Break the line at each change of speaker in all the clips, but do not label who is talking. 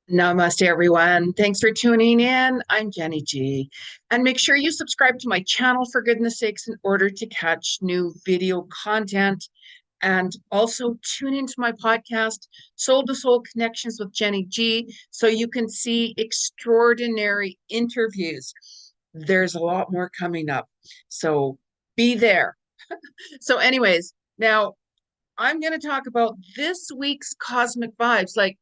Namaste, everyone. Thanks for tuning in. I'm Jeni Ji. And make sure you subscribe to my channel for goodness sakes in order to catch new video content. And also tune into my podcast, Soul to Soul Connections with Jeni Ji, so you can see extraordinary interviews. There's a lot more coming up. So be there. So, anyways, now I'm going to talk about this week's cosmic vibes. Like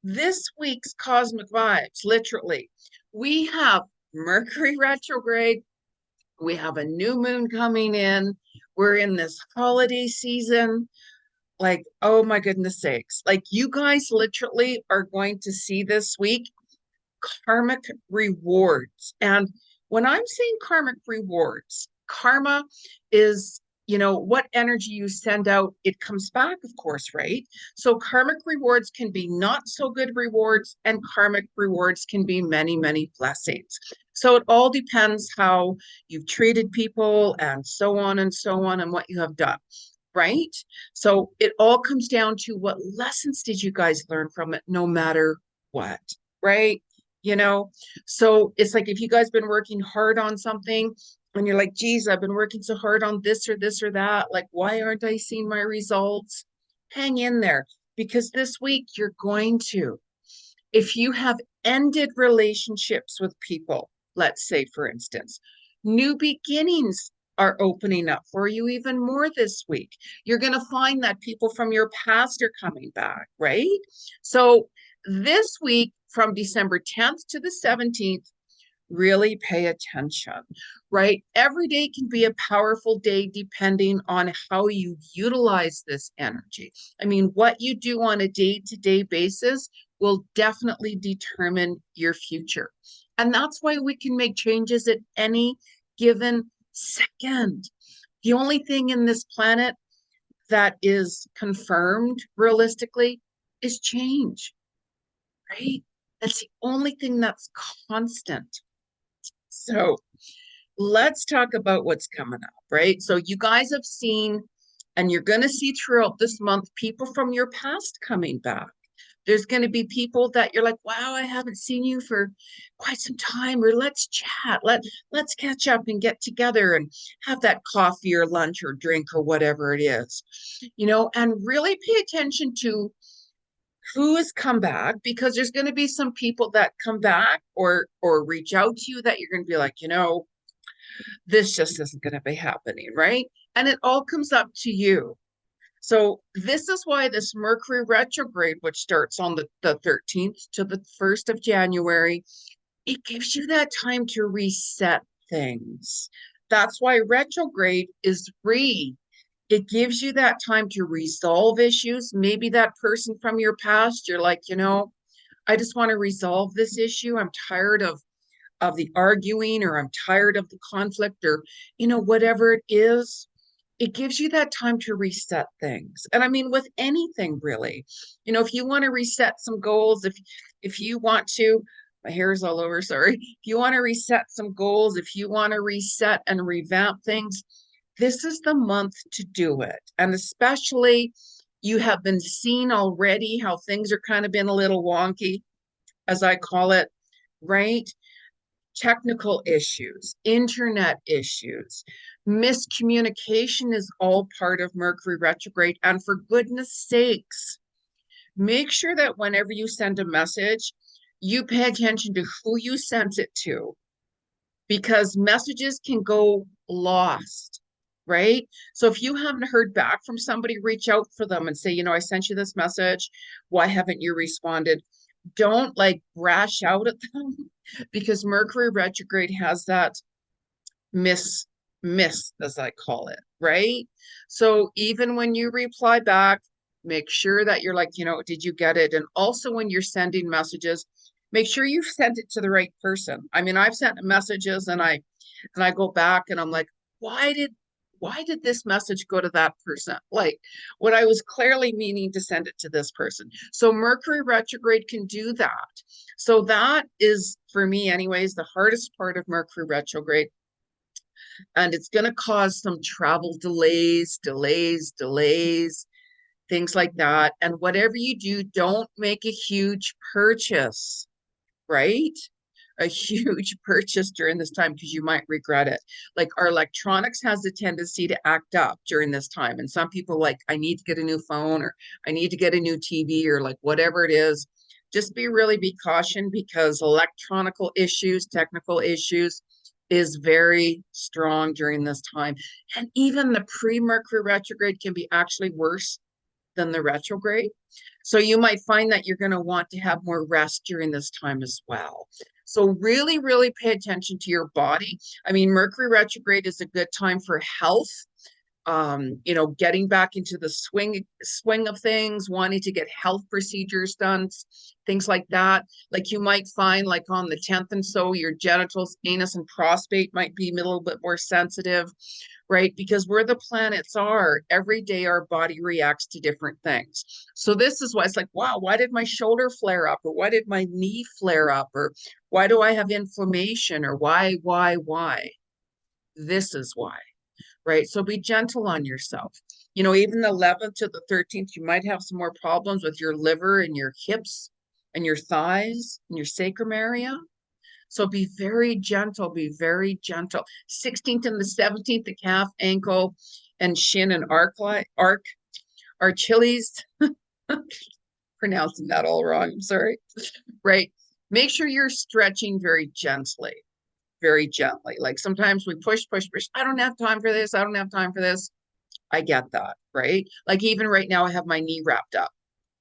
this week's cosmic vibes, literally. We have Mercury retrograde. We have a new moon coming in. We're in this holiday season. Like, oh my goodness sakes. Like, you guys literally are going to see this week karmic rewards. And when I'm saying karmic rewards, karma is, what energy you send out, it comes back, of course, right? So karmic rewards can be not so good rewards, and karmic rewards can be many, many blessings. So it all depends how you've treated people and so on and what you have done. Right. So it all comes down to what lessons did you guys learn from it, no matter what, right? you know so it's like if you guys been working hard on something and you're like, geez, I've been working so hard on this or that, like, why aren't I seeing my results? Hang in there, because this week you're going to. If you have ended relationships with people, let's say, for instance, new beginnings are opening up for you even more this week. You're going to find that people from your past are coming back, right? So this week, from December 10th to the 17th, really pay attention, right? Every day can be a powerful day depending on how you utilize this energy. I mean, what you do on a day-to-day basis will definitely determine your future. And that's why we can make changes at any given second. The only thing in this planet that is confirmed realistically is change, right? That's the only thing that's constant. So let's talk about what's coming up, right? So you guys have seen, and you're going to see throughout this month, people from your past coming back. There's going to be people that you're like, wow, I haven't seen you for quite some time, or let's chat. Let's catch up and get together and have that coffee or lunch or drink or whatever it is. And really pay attention to who has come back, because there's going to be some people that come back or reach out to you that you're going to be like, this just isn't going to be happening, right? And it all comes up to you. So this is why this Mercury retrograde, which starts on the 13th to the 1st of January, it gives you that time to reset things. That's why retrograde is it gives you that time to resolve issues. Maybe that person from your past, you're like, I just want to resolve this issue. I'm tired of the arguing, or I'm tired of the conflict, or whatever it is. It gives you that time to reset things. And I mean, with anything really, if you want to reset some goals, if you want to, my hair is all over, sorry. If you want to reset some goals, if you want to reset and revamp things, this is the month to do it. And especially, you have been seeing already how things are kind of been a little wonky, as I call it, right? Technical issues, internet issues, miscommunication is all part of Mercury retrograde. And for goodness sakes, make sure that whenever you send a message, you pay attention to who you sent it to, because messages can go lost, right? So if you haven't heard back from somebody, reach out for them and say, I sent you this message. Why haven't you responded? Don't like brash out at them, because Mercury retrograde has that miss, as I call it, right? So even when you reply back, make sure that you're like, did you get it? And also when you're sending messages, make sure you've sent it to the right person. I mean, I've sent messages and I go back and I'm like, why did this message go to that person? Like, when I was clearly meaning to send it to this person. So Mercury retrograde can do that. So that is, for me anyways, the hardest part of Mercury retrograde. And it's going to cause some travel delays. things like that. And whatever you do, don't make a huge purchase, right? A huge purchase during this time because you might regret it. Like our electronics has a tendency to act up during this time. And some people like, I need to get a new phone, or I need to get a new TV, or like whatever it is. Just be caution, because electronical issues, technical issues is very strong during this time. And even the pre-Mercury retrograde can be actually worse than the retrograde. So you might find that you're going to want to have more rest during this time as well. So really, really pay attention to your body. I mean, Mercury retrograde is a good time for health. Getting back into the swing of things, wanting to get health procedures done, things like that. Like you might find like on the 10th and so your genitals, anus, and prostate might be a little bit more sensitive, right? Because where the planets are, every day our body reacts to different things. So this is why it's like, wow, why did my shoulder flare up? Or why did my knee flare up? Or why do I have inflammation? Or why? This is why. Right? So be gentle on yourself. Even the 11th to the 13th, you might have some more problems with your liver and your hips and your thighs and your sacrum area. So be very gentle, be very gentle. 16th and the 17th, the calf, ankle, and shin and Achilles. Pronouncing that all wrong, I'm sorry. Right? Make sure you're stretching very gently. Very gently. Like sometimes we push. I don't have time for this. I don't have time for this. I get that, right? Like even right now, I have my knee wrapped up.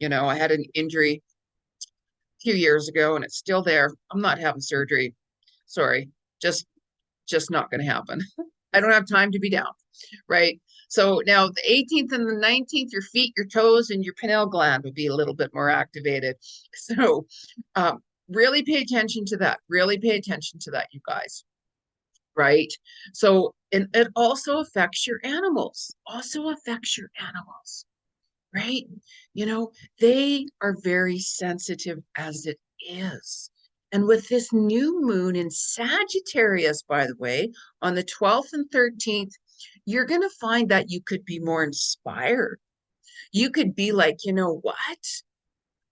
I had an injury a few years ago and it's still there. I'm not having surgery. Sorry. Just not going to happen. I don't have time to be down, right? So now the 18th and the 19th, your feet, your toes, and your pineal gland would be a little bit more activated. So really pay attention to that. Really pay attention to that, you guys. Right? So, and it also affects your animals, right? They are very sensitive as it is. And with this new moon in Sagittarius, by the way, on the 12th and 13th, you're going to find that you could be more inspired. You could be like, you know what?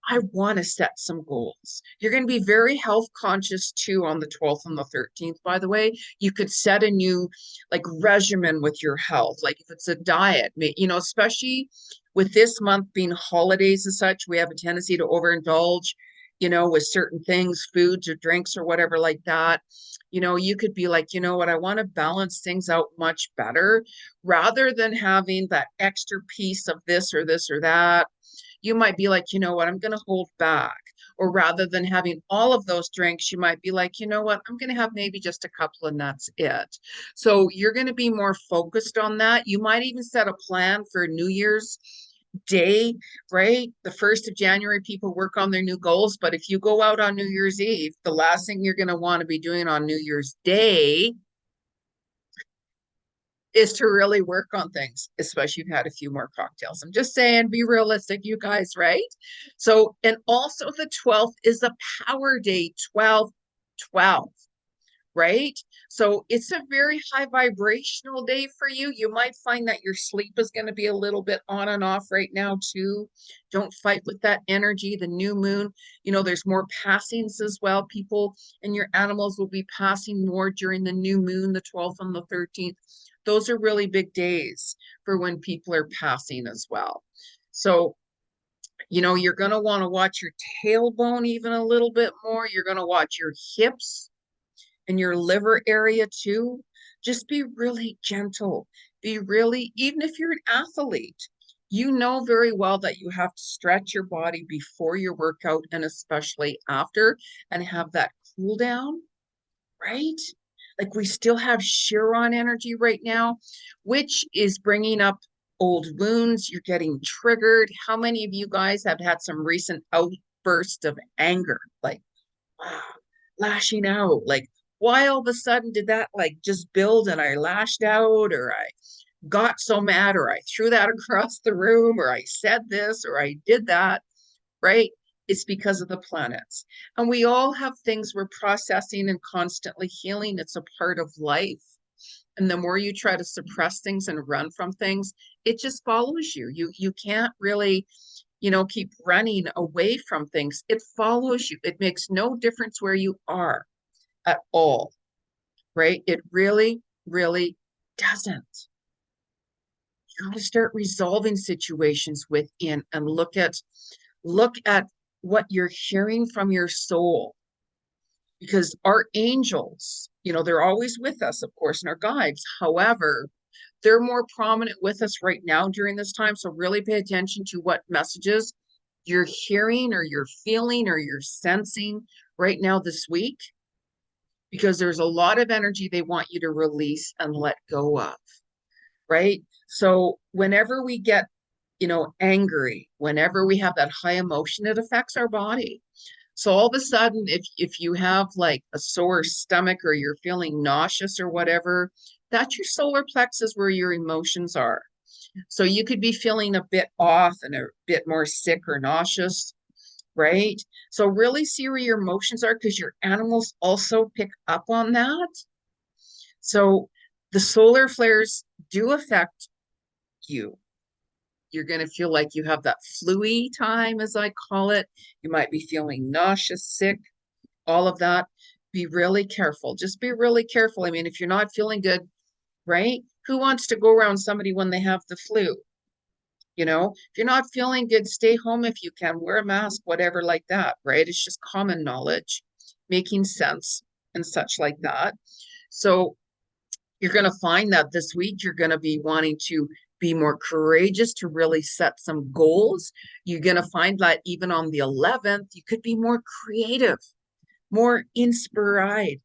I want to set some goals. You're going to be very health conscious too on the 12th and the 13th, by the way. You could set a new like regimen with your health. Like if it's a diet, especially with this month being holidays and such, we have a tendency to overindulge, with certain things, foods or drinks or whatever like that. You could be like, you know what, I want to balance things out much better rather than having that extra piece of this or this or that. You might be like, you know what, I'm going to hold back. Or rather than having all of those drinks, you might be like, you know what, I'm going to have maybe just a couple and that's it. So you're going to be more focused on that. You might even set a plan for New Year's Day, right? The 1st of January, people work on their new goals. But if you go out on New Year's Eve, the last thing you're going to want to be doing on New Year's Day is to really work on things, especially if you've had a few more cocktails. I'm just saying, be realistic, you guys, right? So, and also the 12th is a power day, 12, right? So it's a very high vibrational day for you. You might find that your sleep is going to be a little bit on and off right now too. Don't fight with that energy. The new moon, there's more passings as well. People and your animals will be passing more during the new moon, the 12th and the 13th. Those are really big days for when people are passing as well. So, you're going to want to watch your tailbone even a little bit more. You're going to watch your hips and your liver area too. Just be really gentle. Even if you're an athlete, you know very well that you have to stretch your body before your workout and especially after, and have that cool down, right? Like we still have Chiron energy right now, which is bringing up old wounds. You're getting triggered. How many of you guys have had some recent outbursts of anger? Like, wow, lashing out. Like, why all of a sudden did that like just build and I lashed out, or I got so mad, or I threw that across the room, or I said this, or I did that, right? It's because of the planets. And we all have things we're processing and constantly healing. It's a part of life. And the more you try to suppress things and run from things, it just follows you. You can't really, keep running away from things. It follows you. It makes no difference where you are at all, right? It really, really doesn't. You got to start resolving situations within and look at what you're hearing from your soul, because our angels, they're always with us, of course, and our guides. However, they're more prominent with us right now during this time. So really pay attention to what messages you're hearing or you're feeling or you're sensing right now this week, because there's a lot of energy they want you to release and let go of, right? So whenever we get, angry, whenever we have that high emotion, it affects our body. So all of a sudden, if you have like a sore stomach or you're feeling nauseous or whatever, that's your solar plexus where your emotions are. So you could be feeling a bit off and a bit more sick or nauseous, right? So really see where your emotions are, because your animals also pick up on that. So the solar flares do affect you. You're going to feel like you have that flu-y time, as I call it. You might be feeling nauseous, sick, all of that. Be really careful. Just be really careful. I mean, if you're not feeling good, right? Who wants to go around somebody when they have the flu? If you're not feeling good, stay home if you can, wear a mask, whatever like that, right? It's just common knowledge, making sense and such like that. So you're going to find that this week you're going to be wanting to be more courageous, to really set some goals. You're going to find that even on the 11th, you could be more creative, more inspired.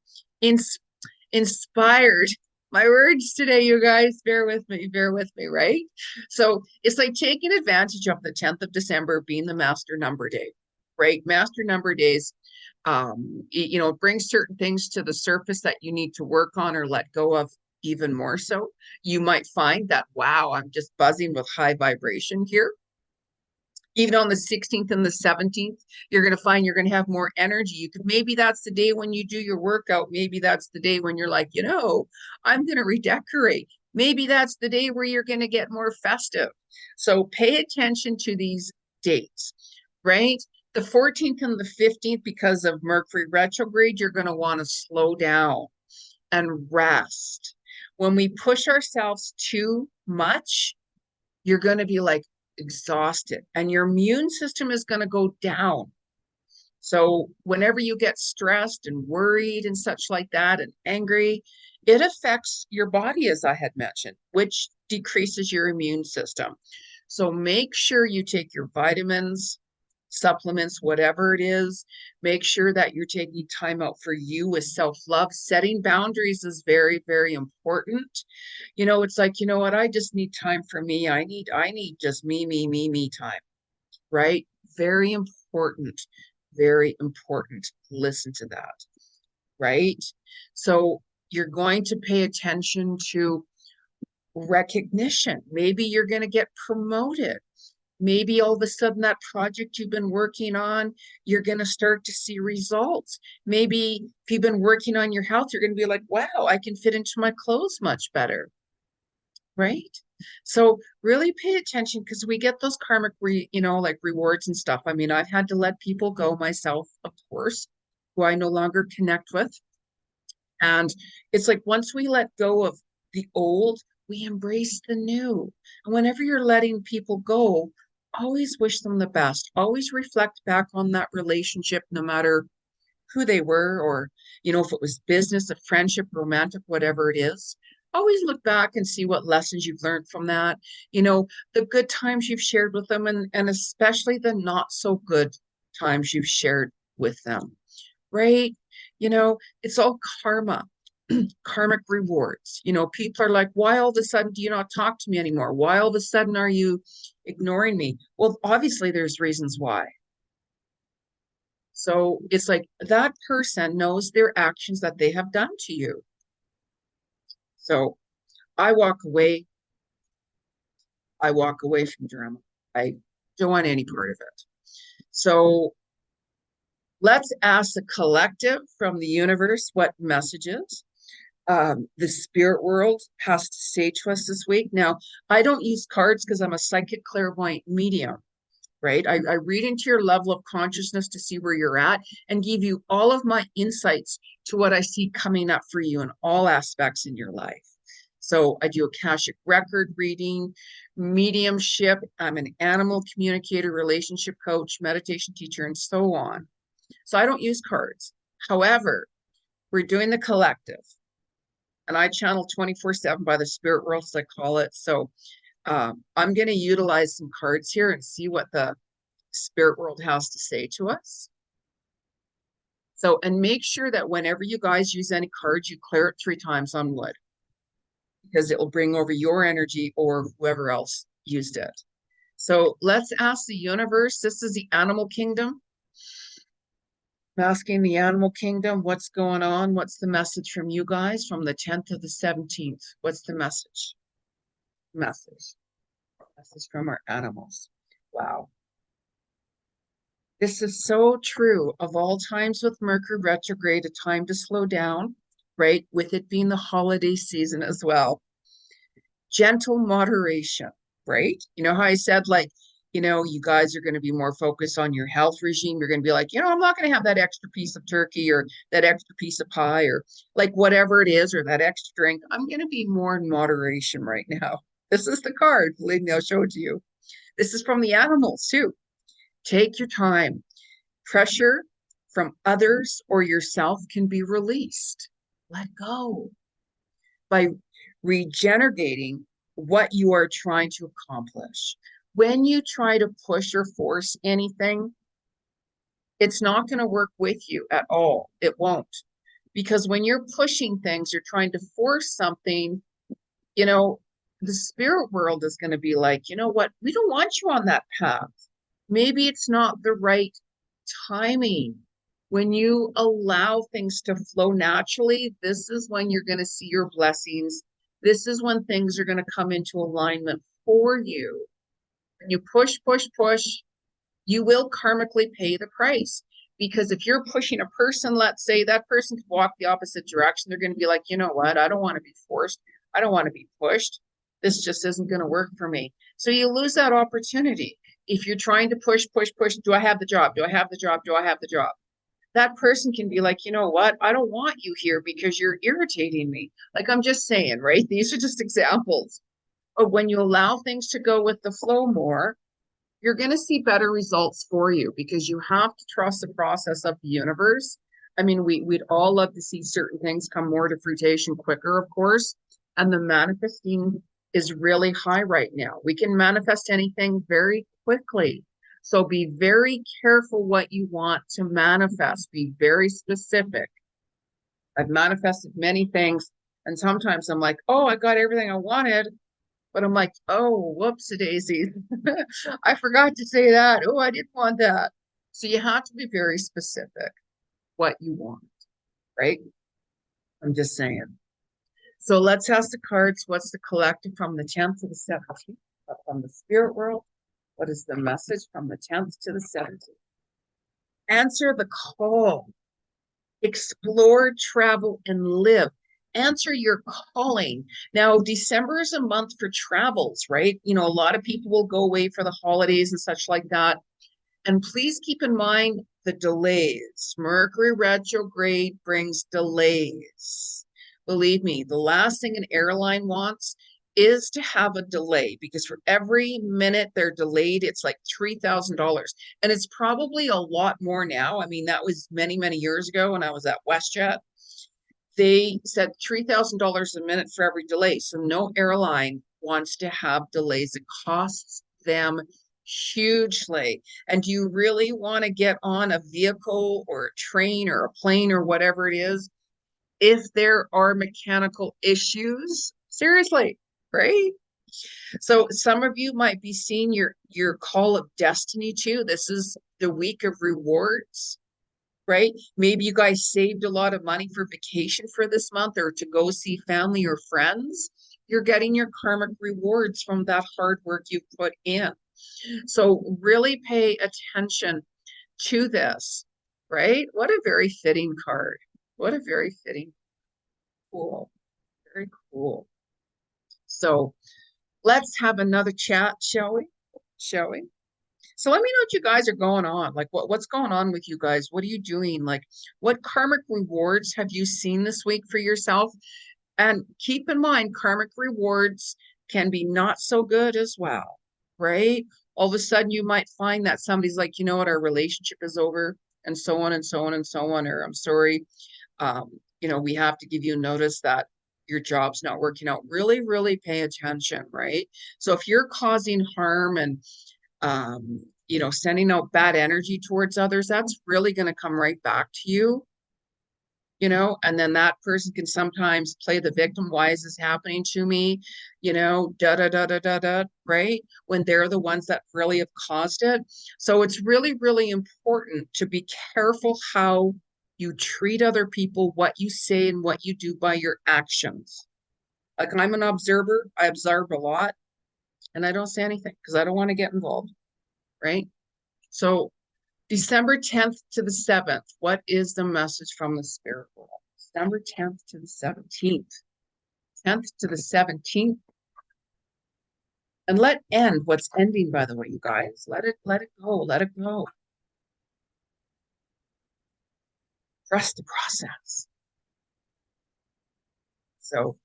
My words today, you guys, bear with me, right? So it's like taking advantage of the 10th of December being the master number day, right? Master number days, it brings certain things to the surface that you need to work on or let go of even more so. You might find that, wow, I'm just buzzing with high vibration here. Even on the 16th and the 17th, you're going to find you're going to have more energy. Maybe that's the day when you do your workout. Maybe that's the day when you're like, I'm going to redecorate. Maybe that's the day where you're going to get more festive. So pay attention to these dates, right? The 14th and the 15th, because of Mercury retrograde, you're going to want to slow down and rest. When we push ourselves too much, you're going to be like exhausted and your immune system is going to go down. So whenever you get stressed and worried and such like that and angry, it affects your body, as I had mentioned, which decreases your immune system. So make sure you take your vitamins, supplements, whatever it is. Make sure that you're taking time out for you with self-love. Setting boundaries is very, very important. It's like, you know what, I just need time for me. I need just me time, right? Very important, very important. Listen to that, right? So you're going to pay attention to recognition. Maybe you're going to get promoted. Maybe all of a sudden that project you've been working on, you're going to start to see results. Maybe if you've been working on your health, you're going to be like, wow, I can fit into my clothes much better, right? So really pay attention, because we get those karmic, like rewards and stuff. I mean, I've had to let people go myself, of course, who I no longer connect with. And it's like once we let go of the old, we embrace the new. And whenever you're letting people go, always wish them the best. Always reflect back on that relationship, no matter who they were, or, if it was business, a friendship, romantic, whatever it is. Always look back and see what lessons you've learned from that. The good times you've shared with them, and especially the not so good times you've shared with them, right? It's all karma. Karmic rewards. People are like, why all of a sudden do you not talk to me anymore? Why all of a sudden are you ignoring me? Well, obviously there's reasons why. So it's like that person knows their actions that they have done to you. So I walk away from drama. I don't want any part of it. So let's ask the collective from the universe what messages the spirit world has to say to us this week. Now, I don't use cards because I'm a psychic clairvoyant medium, right? I read into your level of consciousness to see where you're at and give you all of my insights to what I see coming up for you in all aspects in your life. So I do akashic record reading, mediumship. I'm an animal communicator, relationship coach, meditation teacher, and so on. So I don't use cards. However, we're doing the collective, and I channel 24/7 by the spirit world, as I call it. So I'm going to utilize some cards here and see what the spirit world has to say to us. So, and make sure that whenever you guys use any cards, you clear it 3 times on wood, because it will bring over your energy or whoever else used it. So let's ask the universe. This is the animal kingdom. I'm asking the animal kingdom, what's going on? What's the message from you guys from the 10th to the 17th? What's the message? Message from our animals. Wow. This is so true of all times with Mercury retrograde, a time to slow down, right? With it being the holiday season as well. Gentle moderation, right? You know how I said, like, you guys are going to be more focused on your health regime. You're going to be like, I'm not going to have that extra piece of turkey or that extra piece of pie or like whatever it is, or that extra drink. I'm going to be more in moderation right now. This is the card. Believe me, I'll show it to you. This is from the animals too. Take your time. Pressure from others or yourself can be released. Let go. By regenerating what you are trying to accomplish. When you try to push or force anything, it's not going to work with you at all. It won't. Because when you're pushing things, you're trying to force something, the spirit world is going to be like, you know what? We don't want you on that path. Maybe it's not the right timing. When you allow things to flow naturally, this is when you're going to see your blessings. This is when things are going to come into alignment for you. When you push, you will karmically pay the price. Because if you're pushing a person, let's say that person could walk the opposite direction, they're going to be like, you know what? I don't want to be forced. I don't want to be pushed. This just isn't going to work for me. So you lose that opportunity. If you're trying to push, do I have the job? Do I have the job? Do I have the job? That person can be like, you know what? I don't want you here because you're irritating me. Like, I'm just saying, right? These are just examples of when you allow things to go with the flow more, you're going to see better results for you, because you have to trust the process of the universe. I mean, we'd all love to see certain things come more to fruition quicker, of course. And the manifesting is really high right now. We can manifest anything very quickly. So be very careful what you want to manifest. Be very specific. I've manifested many things, and sometimes I'm like, oh, I got everything I wanted. But I'm like, oh, whoops-a-daisy. I forgot to say that. Oh, I didn't want that. So you have to be very specific what you want, right? I'm just saying. So let's ask the cards. What's the collective from the 10th to the 17th? From the spirit world, what is the message from the 10th to the 17th? Answer the call. Explore, travel, and live. Answer your calling. Now, December is a month for travels, right? A lot of people will go away for the holidays and such like that. And please keep in mind the delays. Mercury retrograde brings delays. Believe me, the last thing an airline wants is to have a delay, because for every minute they're delayed, it's like $3,000. And it's probably a lot more now. I mean, that was many, many years ago when I was at WestJet. They said $3,000 a minute for every delay. So no airline wants to have delays. It costs them hugely. And do you really want to get on a vehicle or a train or a plane or whatever it is if there are mechanical issues? Seriously, right? So some of you might be seeing your call of destiny too. This is the week of rewards, right? Maybe you guys saved a lot of money for vacation for this month, or to go see family or friends. You're getting your karmic rewards from that hard work you've put in. So really pay attention to this, right? What a very fitting card. What a very fitting. Cool. cool. So let's have another chat, shall we? Shall we? So let me know what you guys are going on. Like what's going on with you guys? What are you doing? Like what karmic rewards have you seen this week for yourself? And keep in mind, karmic rewards can be not so good as well, right? All of a sudden you might find that somebody's like, you know what, our relationship is over, and so on and so on and so on, or I'm sorry, we have to give you notice that your job's not working out. Really, really pay attention, right? So if you're causing harm and sending out bad energy towards others, that's really going to come right back to you, and then that person can sometimes play the victim. Why is this happening to me? Da da da da da da, right? When they're the ones that really have caused it. So it's really, really important to be careful how you treat other people, what you say, and what you do by your actions. Like I'm an observer, I observe a lot, and I don't say anything because I don't want to get involved, right? So December 10th to the 7th, what is the message from the spirit world? December 10th to the 17th. 10th to the 17th. And let end what's ending, by the way, you guys. Let it go. Let it go. Trust the process. So,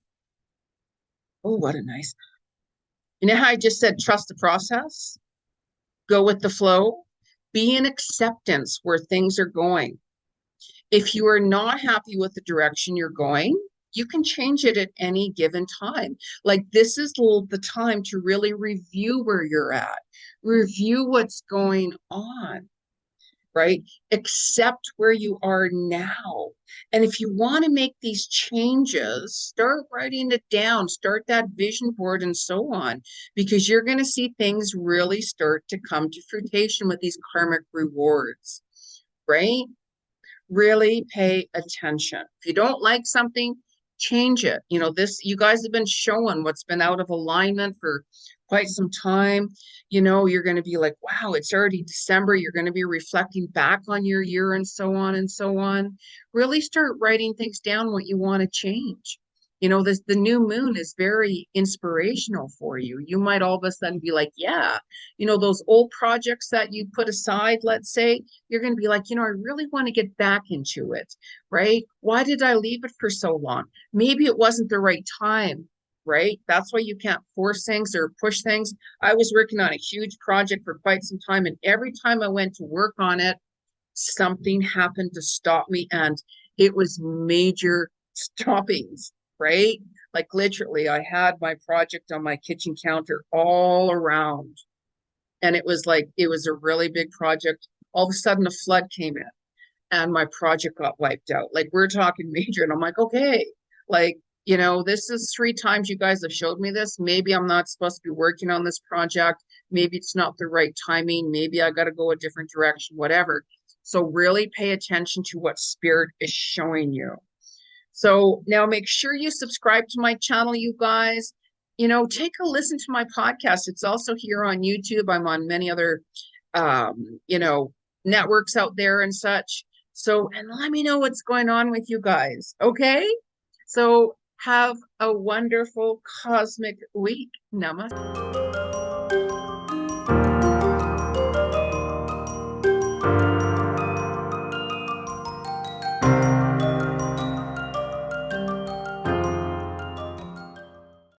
oh, what a nice. You know how I just said trust the process? Go with the flow. Be in acceptance where things are going. If you are not happy with the direction you're going, you can change it at any given time. Like this is the time to really review where you're at, review what's going on, right? Accept where you are now. And if you want to make these changes, start writing it down, start that vision board and so on, because you're going to see things really start to come to fruition with these karmic rewards, right? Really pay attention. If you don't like something, change it. You guys have been showing what's been out of alignment for quite some time. You're going to be like, wow, it's already December. You're going to be reflecting back on your year and so on and so on. Really start writing things down, what you want to change. The new moon is very inspirational for you. You might all of a sudden be like, yeah, those old projects that you put aside, let's say, you're going to be like, I really want to get back into it, right? Why did I leave it for so long? Maybe it wasn't the right time, right? That's why you can't force things or push things. I was working on a huge project for quite some time, and every time I went to work on it, something happened to stop me, and it was major stoppings, right? Like literally, I had my project on my kitchen counter all around, and it was a really big project. All of a sudden, a flood came in, and my project got wiped out. Like we're talking major, and I'm like, okay, like this is 3 times you guys have showed me this. Maybe I'm not supposed to be working on this project. Maybe it's not the right timing. Maybe I got to go a different direction, whatever. So really pay attention to what spirit is showing you. So now make sure you subscribe to my channel, you guys. Take a listen to my podcast. It's also here on YouTube. I'm on many other, networks out there and such. So, and let me know what's going on with you guys. Okay. So have a wonderful cosmic week. Namaste.